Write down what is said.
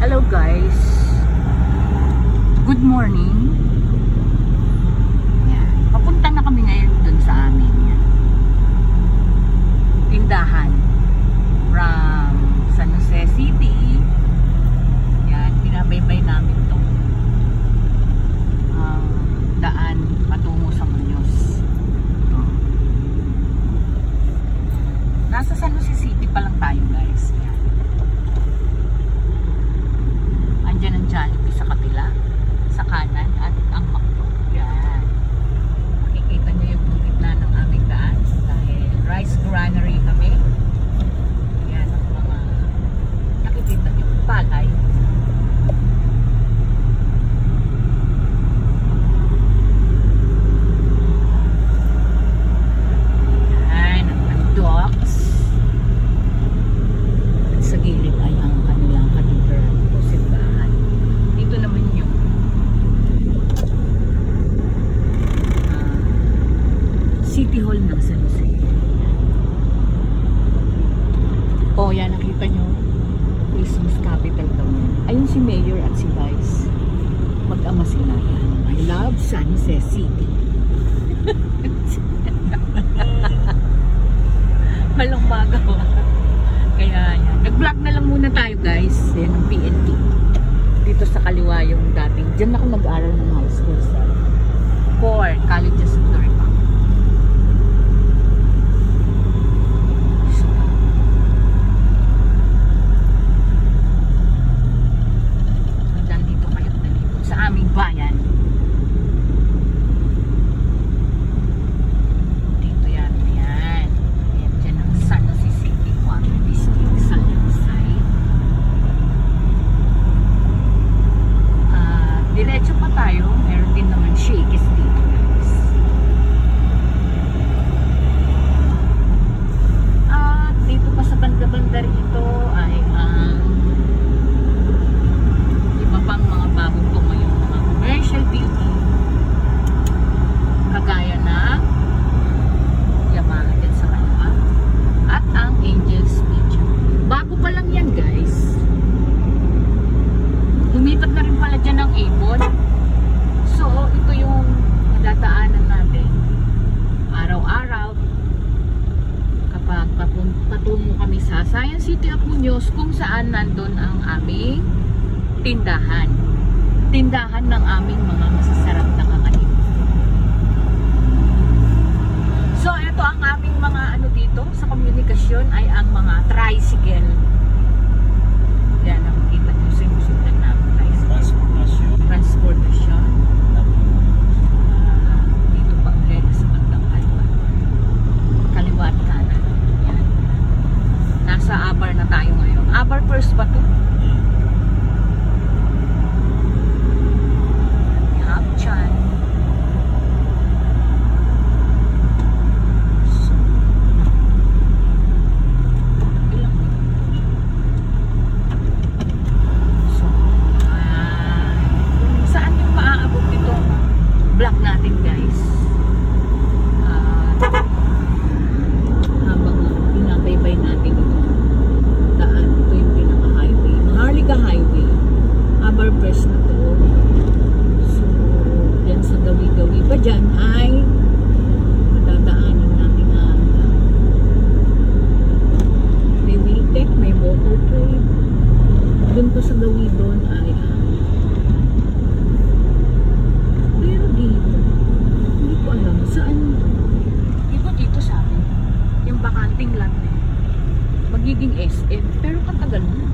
Hello guys, good morning. Yan. Papunta na kami ngayon dun sa amin tindahan from San Jose City. Yan, pinabaybay namin tong daan patungo sa Muñoz. Nasa San Jose City pa lang tayo guys. Yan. Andyan ang Jollibee sa kabila, sa kanan, at ang McDo. Yan. Makikita nyo yung gitna ng aming daan dahil rice granary kami. Yan ang mga nakikita nyo, palay. Yan, ang docks. At sa gilid ay ang kanilang cathedral o simbahan. Dito naman yung City Hall ng San Jose. O yan, nakita nyo, Christmas capital kami. Ayun si Mayor at si Vice, mag-ama sila. Yan, I love San Jose City. Walang magawa. Kaya yan, nag-vlog na lang muna tayo guys. Yan ang PNP. Dito sa kaliwa yung dating, dyan ako nag-aral ng high school sa Colleges of the Republic. Nandito kayo nalipot sa aming bayan. Dito yan, yan. Yan dyan ang San Jose City Water District sa left side. Diretso pa tayo, meron din naman Shakey's dito guys. At dito pa sa banda-banda rito ay iba pang mga bagong tumayong mga commercial building kagaya na Yamaha dyan sa kaliwa at ang Angel's Beach. Bago pa lang yan guys. Lumipat na rin pala dyan ng Avon. So, ito yung dadaanan natin araw-araw kapag patungo kami sa Science City of Muñoz, kung saan nandun ang aming tindahan. Tindahan ng aming mga masasarap na kakanin. So, ito ang aming mga ano dito sa komunikasyon ay ang mga tricycle. Yan, nakikita nyo sa musundan namin. Transportasyon. Dito pa ulit sa bandang kaliwa at kanan. Yan. Nasa Abar na tayo ngayon. Abar first ba ito? Hapchan. Vlog natin guys. Habang pinabaybay natin ito daan, ito yung pinaka-highway, Maharlika Highway, Abar Press na to. So dyan sa gawi-gawi pa dyan ay madadaanin natin na may Wiltec, may motor trade. Dun po sa gawi doon ay hindi ko alam saan. Dito sa amin yung bakanting lot na magiging SM, pero katagal na.